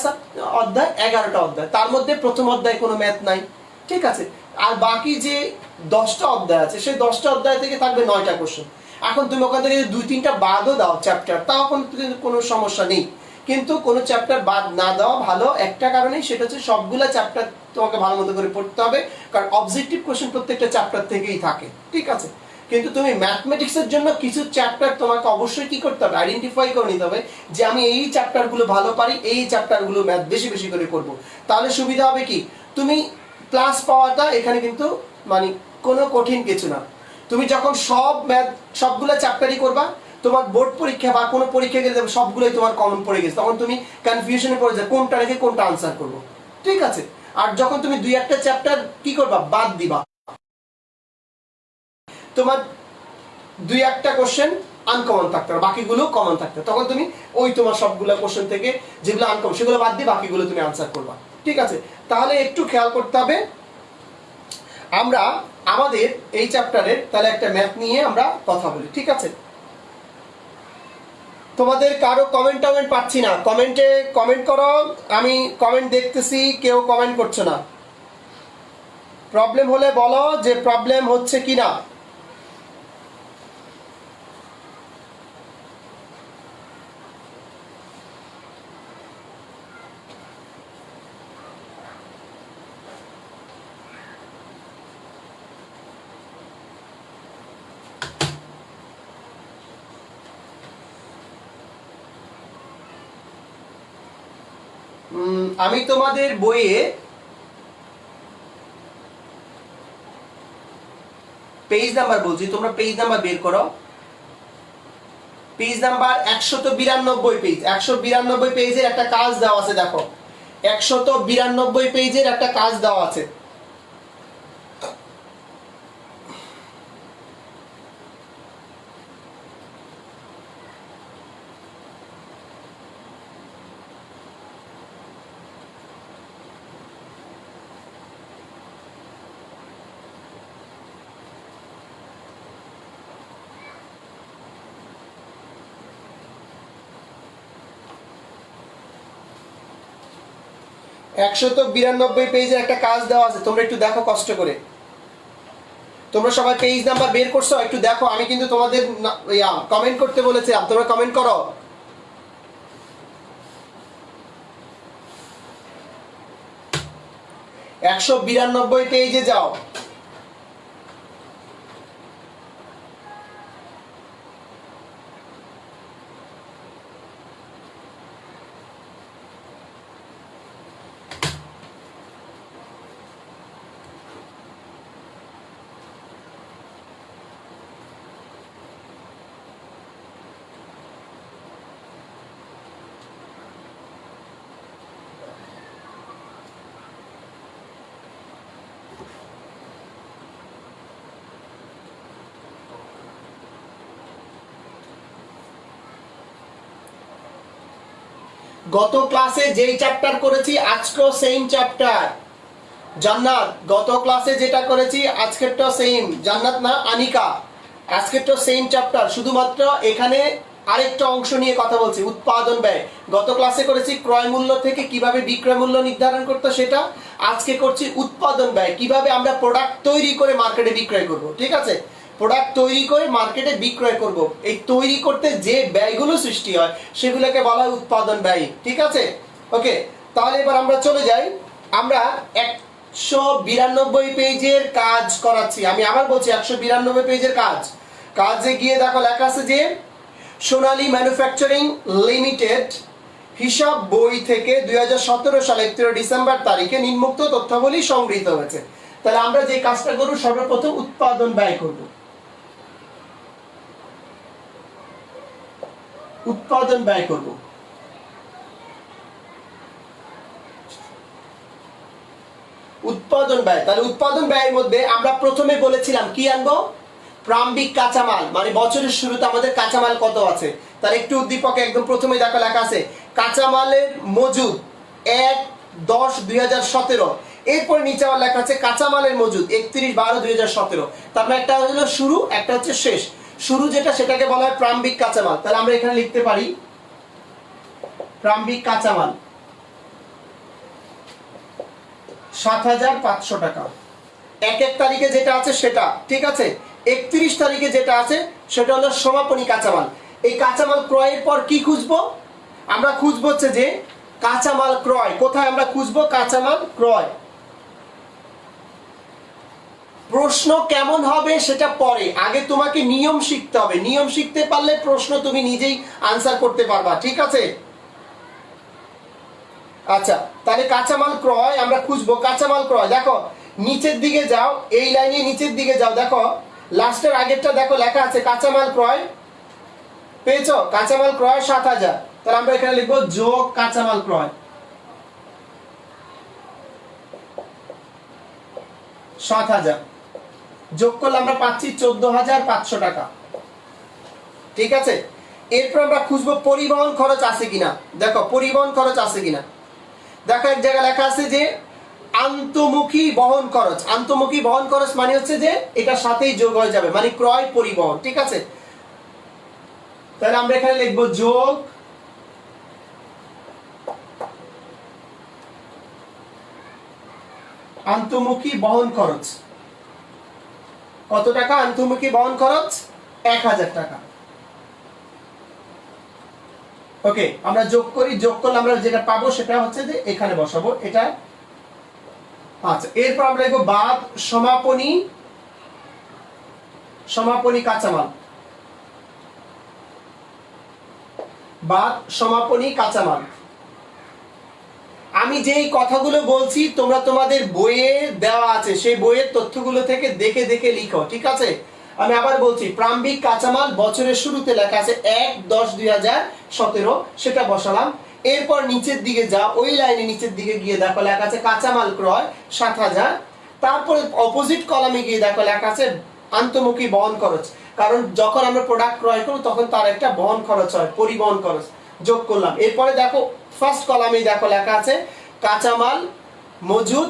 [SPEAKER 1] অধ্যায়, 11টা অধ্যায়, তার মধ্যে প্রথম অধ্যায় কোনো ম্যাথ নাই। ঠিক আছে, আর বাকি যে 10টা অধ্যায় আছে সেই 10টা অধ্যায় থেকে থাকবে 9টা কোশ্চেন। এখন তুমি ওখান থেকে 2-3টা বাদও দাও চ্যাপ্টার, তাও কোনো সমস্যা নেই, কিন্তু কোনো চ্যাপ্টার বাদ না দেওয়া ভালো একটা কারণেই, সেটা হচ্ছে সবগুলা চ্যাপ্টার তোমাকে ভালো মতো করে পড়তে হবে, কারণ অবজেক্টিভ কোশ্চেন প্রত্যেকটা চ্যাপ্টার থেকেই থাকে। ঠিক আছে, কিন্তু তুমি ম্যাথমেটিক্সের জন্য কিছু চ্যাপ্টার তোমাকে অবশ্যই কি করতে হবে, আইডেন্টিফাই করে নিতে হবে যে আমি এই চ্যাপ্টারগুলো ভালো পারি, এই চ্যাপ্টারগুলো ম্যাথ বেশি বেশি করে করব। তাহলে সুবিধা হবে কি, তুমি প্লাস পাওয়াটা এখানে কিন্তু মানে কোনো কঠিন কিছু না। তুমি যখন সব ম্যাথ সবগুলো চ্যাপ্টারই করবা, তোমার বোর্ড পরীক্ষা বা কোনো পরীক্ষা গেলে সবগুলোই তোমার কমন পড়ে গেছে, তখন তুমি কনফিউশনে পড়ে যাবে কোনটা রেখে কোনটা আনসার করবো। ঠিক আছে, আর যখন তুমি 2-1টা চ্যাপ্টার কি করবা, বাদ দিবা, তোমার দুই একটা কোশ্চেন আনকমন থাকতে হবে, বাকিগুলো কমন থাকতে হবে। তখন তুমি ওই তোমার সবগুলো কোশ্চেন থেকে যেগুলো আনকমন সেগুলো বাদ দিয়ে বাকিগুলো তুমি আনসার করবা, ঠিক আছে? তাহলে একটু খেয়াল করতে হবে। আমরা আমাদের এই চ্যাপ্টারের তাহলে একটা ম্যাথ নিয়ে আমরা কথা বলি, ঠিক আছে? তোমাদের কারো কমেন্ট পাচ্ছি না, কমেন্টে কমেন্ট করো, আমি কমেন্ট দেখতেছি, কেউ কমেন্ট করছে না। প্রবলেম হলে বলো যে প্রবলেম হচ্ছে কিনা। আমি তোমাদের বইয়ে পেজ নাম্বার বলছি, তোমরা পেজ নাম্বার বের করো। পেজ নাম্বার 192 পেজ, 192 পেজের একটা কাজ দেওয়া আছে, দেখো 192 পেজের একটা কাজ দেওয়া আছে। একশত 92 পেজের একটা কাজ দেওয়া আছে, তোমরা একটু দেখো কষ্ট করে। তোমরা সবাই পেজ নাম্বার বের করছো, একটু দেখো। আমি কিন্তু তোমাদের কমেন্ট করতে বলেছিলাম, তোমরা কমেন্ট করো। একশো 92 পেজে যাও। গত ক্লাসে যেই চ্যাপ্টার করেছি আজকেও সেম চ্যাপ্টার। জান্নাত, গত ক্লাসে যেটা করেছি আজকেরটা সেম। জান্নাত না, আনিকা, আজকেরটা সেম চ্যাপ্টার, শুধুমাত্র এখানে আরেকটা অংশ নিয়ে কথা বলছি, উৎপাদন ব্যয়। গত ক্লাসে করেছি ক্রয় মূল্য থেকে কিভাবে বিক্রয় মূল্য নির্ধারণ করতে, সেটা আজকে করছি উৎপাদন ব্যয়, কিভাবে আমরা প্রোডাক্ট তৈরি করে মার্কেটে বিক্রয় করব, ঠিক আছে? প্রোডাক্ট তৈরি করে মার্কেটে বিক্রয় করব, এই তৈরি করতে যে ব্যয়গুলো সৃষ্টি হয় সেগুলোকে বলা হয় উৎপাদন ব্যয়, ঠিক আছে? ওকে, তাহলে এবার আমরা চলে যাই। আমরা 192 পেজের কাজ করাচ্ছি, আমি আবার বলছি 192 পেজের কাজ। কাজে গিয়ে দেখো লেখা আছে যে সোনালী ম্যানুফ্যাকচারিং লিমিটেড হিসাব বই থেকে 2017 সালে 31 ডিসেম্বর তারিখে নিম্নোক্ত তথ্যাবলী সংগৃহীত হয়েছে। তাহলে আমরা যে কাজটা করব, সর্বপ্রথম উৎপাদন ব্যয় করব। উৎপাদন ব্যয় করব। উৎপাদন ব্যয়, তাহলে উৎপাদন ব্যয়ের মধ্যে আমরা প্রথমে বলেছিলাম কি আনবো? প্রারম্ভিক কাঁচামাল, মানে বছরের শুরুতে আমাদের কাঁচামাল কত আছে তার একটু উদ্দীপকে একদম প্রথমে দেখো লেখা আছে কাঁচামালের মজুদ 1/10/2017। এরপর নিচে আবার লেখা আছে কাঁচামালের মজুদ 31/12/2017। তার মানে একটা হলো শুরু, একটা হচ্ছে শেষ। শুরু যেটা সেটাকে বলা হয় প্রারম্ভিক কাঁচামাল। তাহলে আমরা এখানে লিখতে পারি প্রারম্ভিক কাঁচামাল ৭৫০০ টাকা। ১ তারিখে যেটা আছে সেটা, ঠিক আছে? ৩১ তারিখে যেটা আছে সেটা হলো সমাপনী কাঁচামাল। এই কাঁচামাল ক্রয়ের পর কি খুঁজবো? আমরা খুঁজবো হচ্ছে যে কাঁচামাল ক্রয়। কোথায় আমরা খুঁজবো? কাঁচামাল ক্রয়। প্রশ্ন কেমন হবে সেটা পরে, আগে তোমাকে নিয়ম শিখতে হবে। নিয়ম শিখতে পারলে প্রশ্ন তুমি নিজেই আনসার করতে পারবা, ঠিক আছে? আচ্ছা, তাহলে কাঁচামাল ক্রয় আমরা খুঁজবো। কাঁচামাল ক্রয়, দেখো নিচের দিকে যাও, এই লাইনে নিচের দিকে যাও, দেখো লাস্টের আগেরটা দেখো লেখা আছে কাঁচামাল ক্রয়, পেয়েছো? কাঁচামাল ক্রয় ৭০০০। তাহলে আমরা এখানে লিখবো যোগ কাঁচামাল ক্রয় ৭০০০ যোগ করলে আমরা পাচ্ছি 14,500 টাকা। ঠিক আছে, এরপর আমরা খুঁজবো পরিবহন খরচ আছে কিনা। দেখো পরিবহন খরচ আছে কিনা, দেখো এক জায়গায় লেখা আছে যে আন্তঃমুখী বহন খরচ। আন্তঃমুখী বহন খরচ মানে হচ্ছে যে এটার সাথেই যোগ হয়ে যাবে, মানে ক্রয় পরিবহন। ঠিক আছে, তাহলে আমরা এখানে লিখবো যোগ আন্তঃমুখী বহন খরচ। কত টাকা আন্তঃমুখী বহন খরচ? 1,000 টাকা। ওকে, আমরা যোগ করি, যোগ করলে আমরা যেটা পাবো সেটা হচ্ছে যে এখানে বসাবো এটা। আচ্ছা, এরপর আমরা লিখবো বাদ সমাপনী কাঁচামাল। বাদ সমাপনী কাঁচামাল। আমি যেই কথাগুলো বলছি তোমরা তোমাদের বইয়ে দেওয়া আছে সেই বইয়ের তথ্যগুলো থেকে দেখে দেখে লিখো। ঠিক আছে, আমি আবার বলছি, প্রারম্ভিক কাঁচামাল বছরের শুরুতে লেখা আছে 1/10/2017, সেটা বসালাম। এরপর নিচের দিকে যা, ওই লাইনে নিচের দিকে গিয়ে দেখো লেখা আছে কাঁচামাল ক্রয় 7,000। তারপরে অপোজিট কলামে গিয়ে দেখো লেখা আছে আন্তঃমুখী বহন খরচ, কারণ যখন আমরা প্রোডাক্ট ক্রয় করব তখন তার একটা বহন খরচ হয়, পরিবহন খরচ, যোগ করলাম। এরপরে দেখো ফার্স্ট কলামে দেখো লেখা আছে কাঁচামাল মজুদ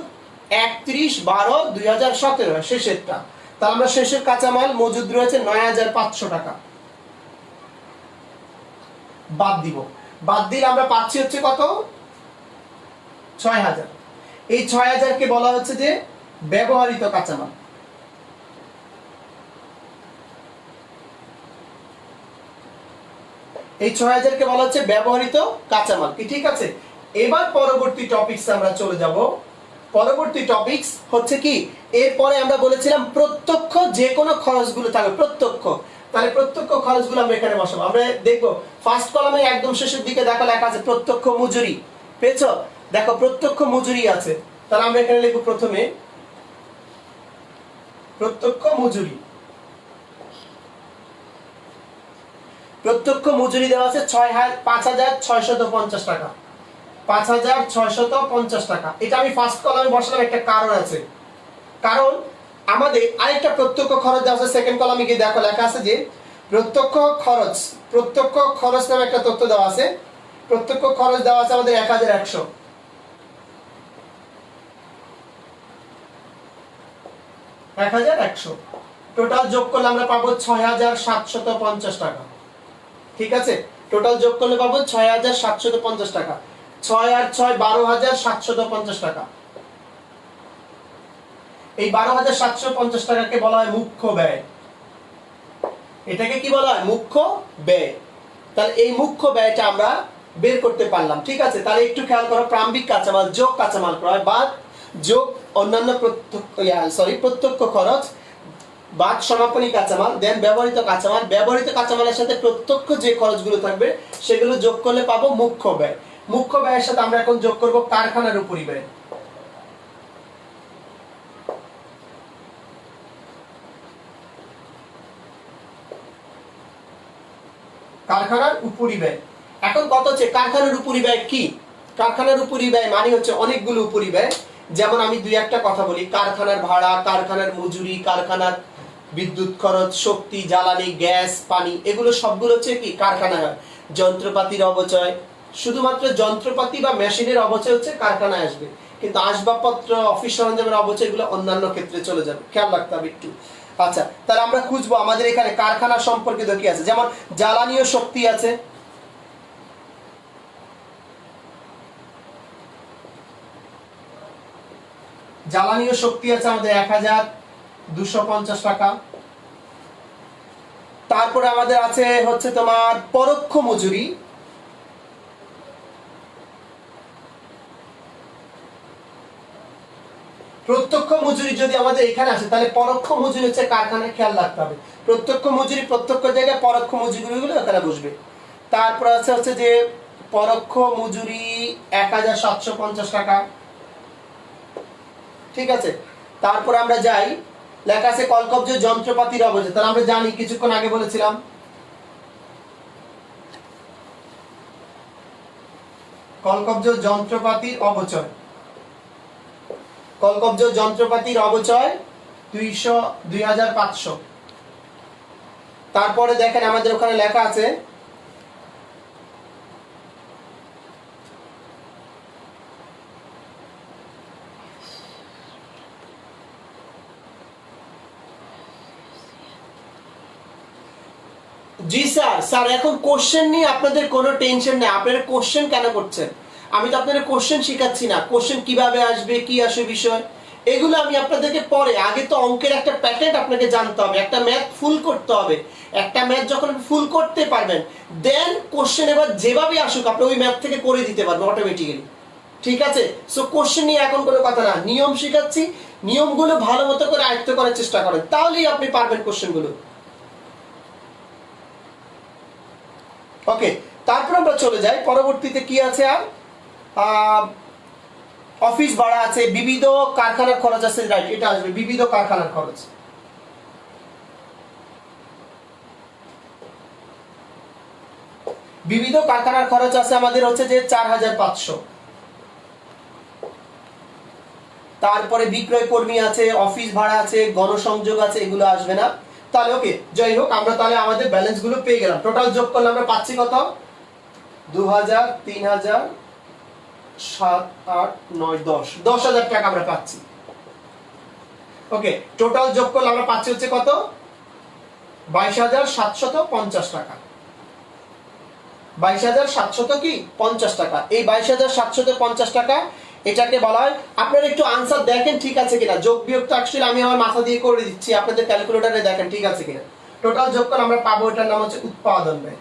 [SPEAKER 1] 31/12/2017, শেষেরটা। তাহলে আমরা শেষের কাঁচামাল মজুদ রয়েছে 9,500 টাকা, বাদ দিব। বাদ দিলে আমরা পাচ্ছি হচ্ছে কত? 6,000। এই 6,000 কে বলা হচ্ছে যে ব্যবহৃত কাঁচামাল। এই 6,000 কে বলা হচ্ছে ব্যবহৃত কাঁচামাল। কি ঠিক আছে? এবার পরবর্তী টপিকস আমরা চলে যাব। পরবর্তী টপিকস হচ্ছে কি, এরপরে আমরা বলেছিলাম প্রত্যক্ষ যে কোনো খরচগুলো থাকবে, প্রত্যক্ষ। তাহলে প্রত্যক্ষ খরচগুলো আমরা এখানে বসাবো। আমরা দেখবো ফার্স্ট কলামে একদম শেষের দিকে দেখো লেখা আছে প্রত্যক্ষ মজুরি, পেয়েছো? দেখো প্রত্যক্ষ মজুরি আছে, তাহলে আমরা এখানে লিখবো প্রথমে প্রত্যক্ষ মজুরি। প্রত্যক্ষ মজুরি দেওয়া আছে 5,650 টাকা, 5,650 টাকা। এটা আমি ফার্স্ট কলামে বসালাম, একটা কারণ আছে। কারণ আমাদের আরেকটা প্রত্যক্ষ খরচ দেওয়া আছে সেকেন্ড কলামে গিয়ে দেখো লেখা আছে যে প্রত্যক্ষ খরচ নামে একটা তথ্য দেওয়া আছে। প্রত্যক্ষ খরচ দেওয়া আছে আমাদের 1,100। 1,100 টোটাল যোগ করলে আমরা পাবো 6,750 টাকা। ঠিক আছে, টোটাল যোগ করলে পাবো 6,750 টাকা। 6 আর 6 12,750 টাকা। এই 12,750 টাকাকে বলা হয় মুখ্য ব্যয়। এটাকে কি বলা হয়? মুখ্য ব্যয়। তাহলে এই মুখ্য ব্যয়টা আমরা বের করতে পারলাম। ঠিক আছে, তাহলে একটু খেয়াল করো, প্রারম্ভিক কাঁচামাল যোগ কাঁচামাল ক্রয় বাদ যোগ অন্যান্য প্রত্যক্ষ খরচ বাদ সমাপনী কাঁচামাল, দেন ব্যবহৃত কাঁচামাল। ব্যবহৃত কাঁচামালের সাথে প্রত্যক্ষ যে খরচগুলো থাকবে সেগুলো যোগ করলে পাবো মুখ্য ব্যয়। মুখ্য ব্যয়ের সাথে আমরা এখন যোগ করব কারখানার উপরি ব্যয়। কারখানার উপরি ব্যয় এখন কত হচ্ছে? কারখানার উপরি ব্যয় কি? কারখানার উপরি ব্যয় মানে হচ্ছে অনেকগুলো উপরি ব্যয়। যেমন আমি দুই একটা কথা বলি, কারখানার ভাড়া, কারখানার মজুরি, কারখানার বিদ্যুৎ খরচ, শক্তি, জ্বালানি, গ্যাস, পানি, এগুলো সবগুলো হচ্ছে কি কারখানায় হয়। যন্ত্রপাতির অপচয়, শুধুমাত্র যন্ত্রপাতি বা মেশিনের অপচয় হচ্ছে কারখানায় আসবে, কিন্তু আসবাবপত্র, অফিস সরঞ্জামের অপচয় এগুলো অন্যান্য ক্ষেত্রে চলে যাবে, খেয়াল রাখতে হবে একটু। আচ্ছা, তাহলে আমরা খুঁজবো আমাদের এখানে কারখানা সম্পর্কিত কি আছে। যেমন জ্বালানি ও শক্তি আছে, জ্বালানি ও শক্তি আছে আমাদের 1,250 টাকা। তারপরে আমাদের আছে হচ্ছে তোমার পরোক্ষ মজুরি। প্রত্যক্ষ মজুরি যদি আমাদের এখানে আসে তাহলে পরোক্ষ মজুরি হচ্ছে কারখানায়, খেয়াল রাখতে হবে। প্রত্যক্ষ মজুরি প্রত্যক্ষ জায়গায়, পরোক্ষ মজুরিগুলো এখানে বসবে। তারপর আছে হচ্ছে যে পরোক্ষ মজুরি 1,750 টাকা। ঠিক আছে, তারপর আমরা যাই, লেখা আছে কলকব্জ যন্ত্রপাতির অপচয়। তাহলে আমরা জানি, কিছুক্ষণ আগে বলেছিলাম কলকব্জ যন্ত্রপাতির অপচয়। কলকব্জ যন্ত্রপাতির অপচয় 200 2500। তারপরে দেখেন আমাদের ওখানে লেখা আছে জি স্যার। স্যার এখন কোশ্চেন নিয়ে আপনাদের কোনো টেনশন নেই। আপনারা কোশ্চেন কেন করছেন? আমি তো আপনাদের কোশ্চেন শেখাচ্ছি না। কোশ্চেন কিভাবে আসবে, কি আসে বিষয়, এগুলো আমি আপনাদেরকে পরে, আগে তো অঙ্কের একটা প্যাটার্ন আপনাকে জানতে হবে, একটা ম্যাথ ফুল করতে হবে। একটা ম্যাথ যখন ফুল করতে পারবেন, দেন কোশ্চেন এবার যেভাবে আসুক আপনি ওই ম্যাথ থেকে করে দিতে পারবেন অটোমেটিক্যালি। ঠিক আছে? সো কোশ্চেন নিয়ে এখন কোনো কথা না, নিয়ম শেখাচ্ছি, নিয়মগুলো ভালো মতো করে আয়ত্ত করার চেষ্টা করেন, তাহলেই আপনি পারবেন কোশ্চেনগুলো। ওকে, তারপর আমরা চলে যাই পরবর্তীতে কি আছে। আর অফিস ভাড়া আছে, বিবিধ কারখানার খরচ আছে, রাইট, এটা আসবে বিবিধ কারখানার খরচ। বিবিধ কারখানার খরচ আছে আমাদের হচ্ছে যে 4500। তারপরে বিক্রয় কর্মী আছে, অফিস ভাড়া আছে, গণসংযোগ আছে, এগুলো আসবে না। তাহলে ওকে, যাই হোক, আমরা তাহলে আমাদের ব্যালেন্স গুলো পেয়ে গেলাম। টোটাল যোগ করলে আমরা পাচ্ছি কত? 2000, 3000, 7, 8, 9, 10, 10,000 টাকা আমরা পাচ্ছি। ওকে, টোটাল যোগ করলে আমরা পাচ্ছি হচ্ছে কত? 22,750 টাকা। 22,700 কি 50 টাকা। এই 22,750 টাকা, এটাকে বলা হয়, আপনারা একটু আনসার দেখেন ঠিক আছে কিনা। যোগ বিয়োগ তো অ্যাকচুয়ালি আমি আমার মাথা দিয়ে করে দিচ্ছি, আপনাদের ক্যালকুলেটরে দেখেন ঠিক আছে কিনা। টোটাল যোগ করে আমরা পাবো, এটার নাম হচ্ছে উৎপাদন ব্যয়।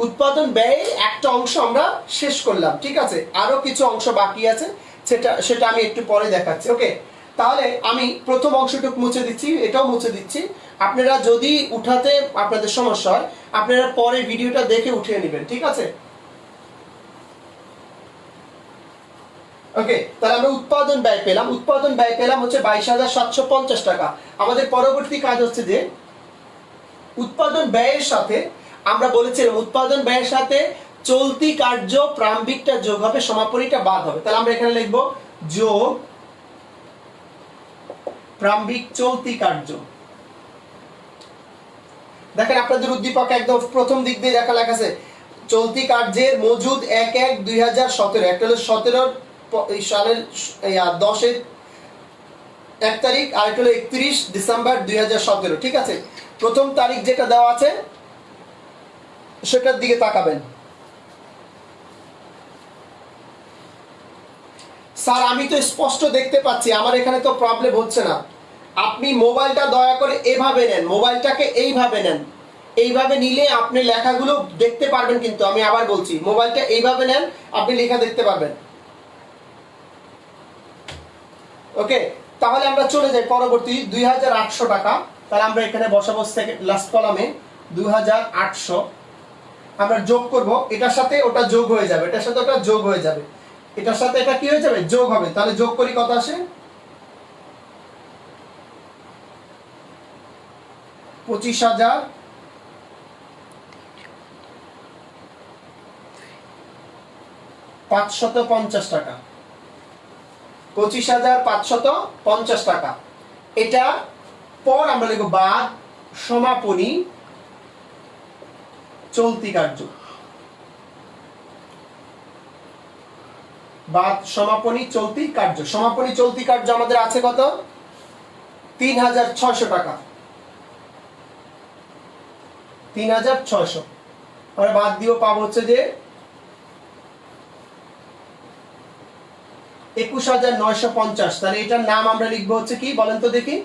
[SPEAKER 1] উৎপাদন ব্যয়ের একটা অংশ আমরা শেষ করলাম, ঠিক আছে। আরো কিছু অংশ বাকি আছে, সেটা আমি একটু পরে দেখাচ্ছি। ওকে, তাহলে আমি প্রথম অংশটুকু মুছে দিচ্ছি, এটাও মুছে দিচ্ছি। আপনারা যদি উঠাতে আপনাদের সমস্যা হয়, আপনারা পরে ভিডিওটা দেখে উঠিয়ে নেবেন, ঠিক আছে। ওকে, তাহলে আমরা উৎপাদন ব্যয় পেলাম। উৎপাদন ব্যয় পেলাম হচ্ছে 22,750 টাকা। আমাদের পরবর্তী কাজ হচ্ছে যে উৎপাদন ব্যয়ের সাথে, আমরা বলেছিলাম উৎপাদন ব্যয়ের সাথে চলতি কার্য প্রারম্ভিকটা যোগ হবে, সমাপনীটা বাদ হবে। তাহলে আমরা এখানে লিখবো যোগ প্রারম্ভিক চলতি কার্য। দেখেন আপনাদের উদ্দীপক একদম প্রথম দিক দিয়ে লেখা আছে চলতি কার্যের মজুদ 1/1/2017। একটা হলো 17 সালের 10-এর 1 তারিখ, আর একটা হলো 31 ডিসেম্বর 2017, ঠিক আছে। প্রথম তারিখ যেটা দেওয়া আছে সেটার দিকে তাকাবেন। স্যার আমি তো স্পষ্ট দেখতে পাচ্ছি, আমার এখানে তো প্রবলেম হচ্ছে না। আপনি মোবাইলটা দয়া করে এভাবে নেন, মোবাইলটাকে এইভাবে নেন, এইভাবে নিলে আপনি লেখাগুলো দেখতে পারবেন। কিন্তু আমি আবার বলছি, মোবাইলটা এইভাবে নেন, আপনি লেখা দেখতে পারবেন। ওকে, তাহলে আমরা চলে যাই পরবর্তী 2,800 টাকা। তাহলে আমরা এখানে বসাবো লাস্ট কলামে 2,800। আমরা যোগ করব, এটার সাথে ওটা যোগ হয়ে যাবে, এটার সাথে ওটা যোগ হয়ে যাবে, এটার সাথে এটা কি হয়ে যাবে, যোগ হবে। তাহলে যোগ করি, কত আসে? 25,550 টাকা। 25,550 টাকা। এটা পর আমরা লিখব বাদ সমাপনী চলতি কার্য। বাদ সমাপনী চলতি কার্য। সমাপনী চলতি কার্য আমাদের আছে কত? 3,600 টাকা। 3,600 আমরা বাদ দিয়েও পাবো হচ্ছে যে 21,950। তাহলে এটার নাম আমরা লিখবো হচ্ছে কি বলেন তো দেখি,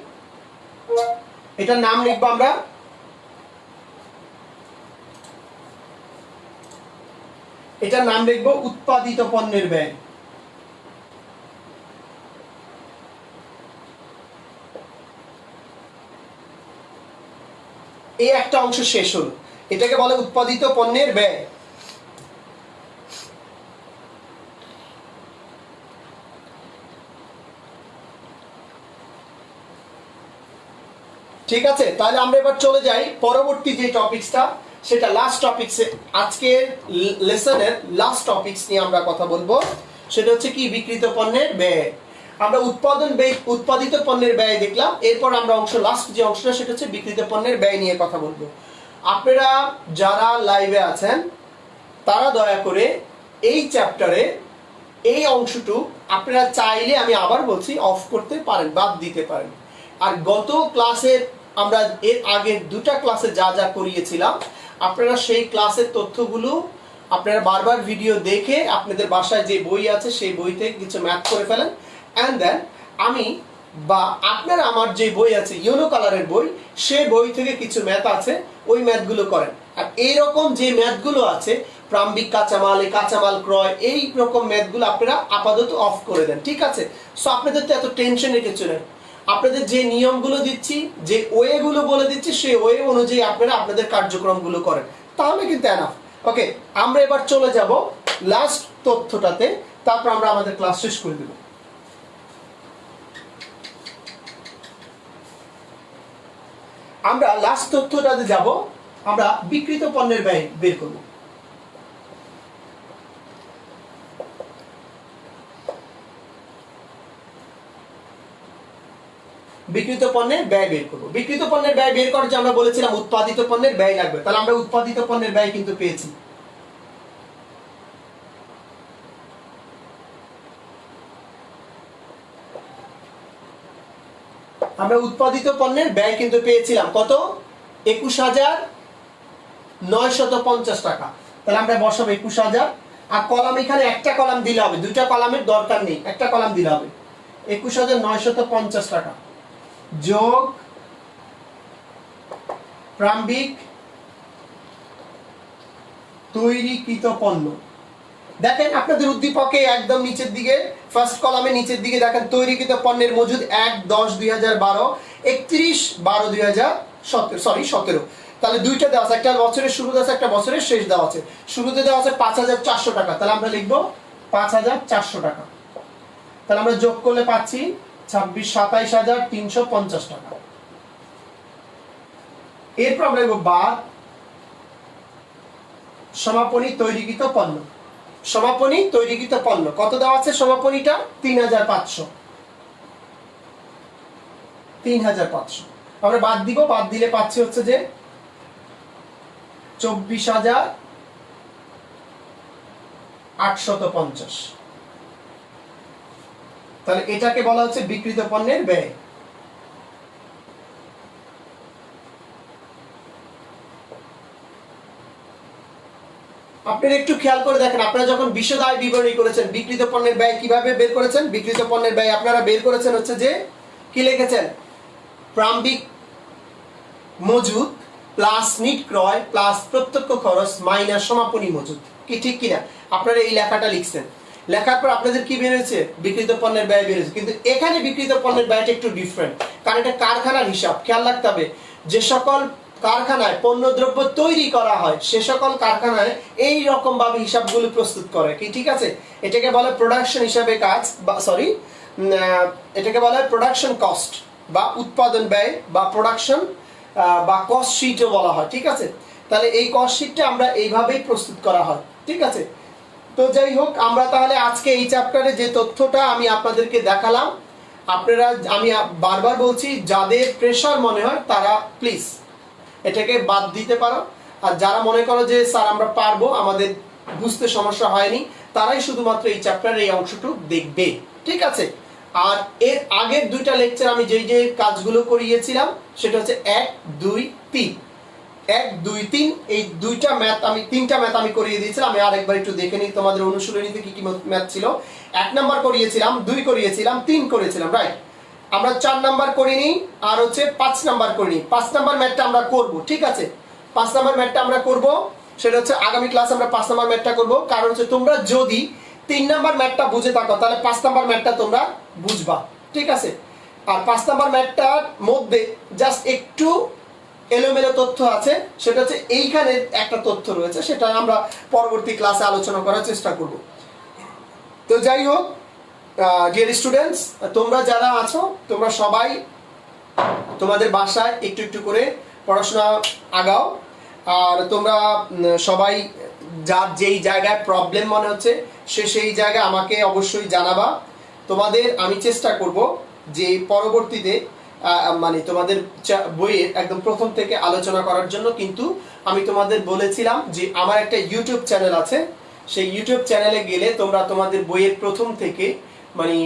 [SPEAKER 1] এটার নাম লিখবো আমরা উৎপাদিত পণ্যের ব্যয়। এই একটা অংশ শেষ হলো, এটাকে বলে উৎপাদিত পণ্যের ব্যয়। ঠিক আছে, তাহলে আমরা এবার চলে যাই পরবর্তী যে টপিকসটা, সেটা লাস্ট টপিকসে, আজকের লেসনের লাস্ট টপিকস নিয়ে আমরা কথা বলবো। সেটা হচ্ছে কি বিক্রিত পণ্যের ব্যয়। আমরা উৎপাদিত পণ্যের ব্যয় দেখলাম, এরপর আমরা লাস্ট যে অংশটা সেটা হচ্ছে বিক্রিত পণ্যের ব্যয় নিয়ে কথা বলবো। আপনারা যারা লাইভে আছেন তারা দয়া করে এই চ্যাপ্টারে এই অংশটু আপনারা চাইলে, আমি আবার বলছি, অফ করতে পারেন, বাদ দিতে পারেন। আর গত ক্লাসের আমরা এর আগের দুটা ক্লাসে যা যা করিয়েছিলাম আপনারা সেই ক্লাসের তথ্যগুলো আপনারা বারবার ভিডিও দেখে আপনাদের বাসায় যে বই আছে সেই বইতে কিছু ম্যাথ করে ফেলেন, অ্যান্ড দেন আমি বা আপনারা আমার যে বই আছে ইয়েলো কালারের বই, সেই বই থেকে কিছু ম্যাথ আছে ওই ম্যাথগুলো করেন। আর এইরকম যে ম্যাথগুলো আছে প্রাম্বিক কাঁচামাল, কাঁচামাল ক্রয়, এই রকম ম্যাথগুলো আপনারা আপাতত অফ করে দেন, ঠিক আছে? সো আপনাদের তো এত টেনশনের কিছু নেই, আপনাদের যে নিয়মগুলো দিচ্ছি, যে ওয়েগুলো বলে দিচ্ছি, সেই ওয়ে অনুযায়ী আপনারা আপনাদের কার্যক্রমগুলো করেন, তাহলে কিন্তু এনাফ। ওকে, আমরা এবার চলে যাব লাস্ট তথ্যটাতে, তারপর আমরা আমাদের ক্লাস শেষ করে দেব। আমরা লাস্ট তথ্যটাতে যাব, আমরা বিক্রিত পণ্যের ব্যয় বের করব। বিক্রিত পণ্যের ব্যয় বের করব। বিক্রিত পণ্যের ব্যয় বের করার যে আমরা বলেছিলাম উৎপাদিত পণ্যের ব্যয় লাগবে, তাহলে আমরা উৎপাদিত পণ্যের ব্যয় কিন্তু পেয়েছি। আমরা উৎপাদিত পণ্যের ব্যয় কিন্তু পেয়েছিলাম কত? 21,950 টাকা। তাহলে আমরা বসাবো 21,000, আর কলাম এখানে একটা কলাম দিলে হবে, দুইটা কলামের দরকার নেই, একটা কলাম দিলে হবে। 21,950 টাকা যোগ প্রাম্বিক তৈরিকৃত পণ্য। দেখেন আপনাদের উদ্দীপকে একদম নিচের দিকে ফার্স্ট কলামে নিচের দিকে দেখেন তৈরিকৃত পণ্যের মজুদ 1/10/2012, 31/12/2017। তাহলে দুইটা দেওয়া আছে, একটা বছরের শুরু দেওয়া আছে, একটা বছরের শেষ দেওয়া আছে। শুরুতে দেওয়া আছে 5,400 টাকা, তাহলে আমরা লিখবো 5,400 টাকা। তাহলে আমরা যোগ করলে পাচ্ছি 27,350 টাকা। এরপর আমরা লিখবো বাদ সমাপনী তৈরিকৃত পণ্য। সমাপনী তৈরিকৃত পণ্য কত দেওয়া আছে? সমাপনীটা 3,500। 3,500 আমরা বাদ দিব, বাদ দিলে পাচ্ছি হচ্ছে যে 24,850। তাহলে এটাকে বলা হচ্ছে বিক্রিত পণ্যের ব্যয়। আপনারা একটু খেয়াল করে দেখেন, আপনারা যখন বিশদ আয় বিবরণী করেছেন বিক্রিত পণ্যের ব্যয় কিভাবে বের করেছেন? বিক্রিত পণ্যের ব্যয় আপনারা বের করেছেন হচ্ছে যে কি লিখেছেন? প্রাম্বিক মজুদ প্লাস নিট ক্রয় প্লাস প্রত্যক্ষ খরচ মাইনাস সমাপনী মজুদ। কি ঠিক কিনা? আপনারা এই লেখাটা লিখছেন, লেখার পর আপনাদের কি বের হয়েছে? বিক্রিত পণ্যের ব্যয় বের হয়েছে। কিন্তু এখানে বিক্রিত পণ্যের ব্যয়টা একটু ডিফারেন্ট, কারণ এটা কারখানার হিসাব। খেয়াল রাখতে হবে যে সকল কারখানায় পণ্যদ্রব্য তৈরি করা হয় সে সকল কারখানায় এই রকম ভাবে হিসাবগুলো প্রস্তুত করে। কি ঠিক আছে? এটাকে বলে প্রোডাকশন হিসাবে কাজ, বা সরি এটাকে বলা হয় প্রোডাকশন কস্ট বা উৎপাদন ব্যয় বা প্রোডাকশন বা কস্ট শিটও বলা হয়, ঠিক আছে? তাহলে এই কস্ট শিটটা আমরা এইভাবেই প্রস্তুত করা হয়, ঠিক আছে? তো যাই হোক, আমরা তাহলে আজকে এই চ্যাপ্টারে যে তথ্যটা আমি আপনাদেরকে দেখালাম, আপনারা, আমি বারবার বলছি, যাদের প্রেশার মনে হয় তারা প্লিজ এটাকে বাদ দিতে পারো। আর যারা মনে করো যে স্যার আমরা পারবো, আমাদের বুঝতে সমস্যা হয়নি, তারাই শুধুমাত্র এই চ্যাপ্টারের এই অংশটুকু দেখবে, ঠিক আছে? আর এর আগের দুইটা লেকচার আমি যেই যে কাজগুলো করিয়েছিলাম সেটা হচ্ছে 1, 2, 3। 1, 2, 3 এই দুইটা ম্যাথ আমি, তিনটা ম্যাথ আমি করিয়ে দিয়েছিলাম। আমি আরেকবার একটু দেখে নিই তোমাদের অনুশীলনীতে কি কি ম্যাথ ছিল। 1 নাম্বার করিয়েছিলাম, 2 করিয়েছিলাম, 3 করেছিলাম, রাইট? আমরা 4 নাম্বার করিনি, আর হচ্ছে 5 নাম্বার করিনি। 5 নাম্বার ম্যাথটা আমরা করব, ঠিক আছে? 5 নাম্বার ম্যাথটা আমরা করব, সেটা হচ্ছে আগামী ক্লাসে আমরা 5 নাম্বার ম্যাথটা করব। কারণ হচ্ছে তোমরা যদি 3 নাম্বার ম্যাথটা বুঝে থাকো তাহলে 5 নাম্বার ম্যাথটা তোমরা বুঝবা, ঠিক আছে? আর 5 নাম্বার ম্যাথটার মধ্যে জাস্ট একটু এলোমেলো তথ্য আছে, সেটা হচ্ছে এইখানে একটা তথ্য রয়েছে, সেটা আমরা পরবর্তী ক্লাসে আলোচনা করার চেষ্টা করব। তো যাই হোক, ডিয়ার স্টুডেন্টস, তোমরা যারা আছো তোমরা সবাই তোমাদের বাসায় একটু একটু করে পড়াশোনা আগাও। আর তোমরা সবাই যার যেই জায়গায় প্রবলেম মনে হচ্ছে সেই জায়গায় আমাকে অবশ্যই জানাবা। তোমাদের আমি চেষ্টা করব যে পরবর্তীতে মানে তোমাদের বইয়ের একদম প্রথম থেকে আলোচনা করার জন্য। কিন্তু আমি তোমাদের বলেছিলাম যে আমার একটা ইউটিউব চ্যানেল আছে, সেই ইউটিউব চ্যানেলে গেলে তোমরা তোমাদের বইয়ের প্রথম থেকে মানে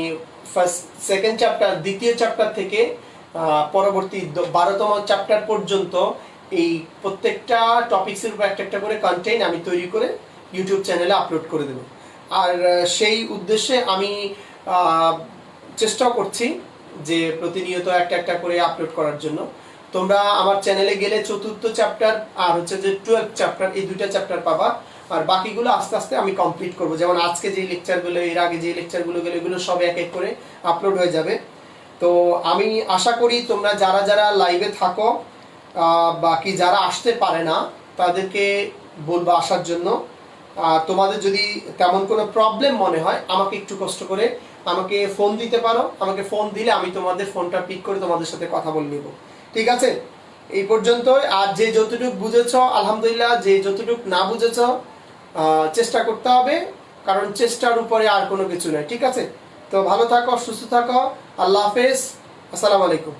[SPEAKER 1] ফার্স্ট সেকেন্ড চ্যাপ্টার, দ্বিতীয় চ্যাপ্টার থেকে পরবর্তী 12তম চ্যাপ্টার পর্যন্ত এই প্রত্যেকটা টপিক্সের উপর একটা করে কন্টেন্ট আমি তৈরি করে ইউটিউব চ্যানেলে আপলোড করে দেব। আর সেই উদ্দেশ্যে আমি চেষ্টাও করছি যে প্রতিনিয়ত একটা করে আপলোড করার জন্য। তোমরা আমার চ্যানেলে গেলে চতুর্থ চ্যাপ্টার আর হচ্ছে যে 12th চ্যাপ্টার, এই দুইটা চ্যাপ্টার পাবা। আর বাকিগুলো আস্তে আস্তে আমি কমপ্লিট করব। যেমন আজকে যে লেকচারগুলো, এর আগে যে লেকচারগুলো গেলো, এগুলো সব এক এক করে আপলোড হয়ে যাবে। তো আমি আশা করি তোমরা যারা যারা লাইভে থাকো, বাকি যারা আসতে পারে না তাদেরকে বলবো আসার জন্য। তোমাদের যদি তেমন কোনো প্রবলেম মনে হয় আমাকে একটু কষ্ট করে আমাকে ফোন দিতে পারো। আমাকে ফোন দিলে আমি তোমাদের ফোনটা পিক করে তোমাদের সাথে কথা বলে নিব, ঠিক আছে? এই পর্যন্তই। আর যে যতটুকু বুঝেছ আলহামদুলিল্লাহ, যে যতটুকু না বুঝেছ চেষ্টা করতে হবে, কারণ চেষ্টার উপরে আর কোনো কিছু নেই, ঠিক আছে? তো ভালো থাকো, সুস্থ থাকো, আল্লাহ হাফেজ, আসসালামু আলাইকুম।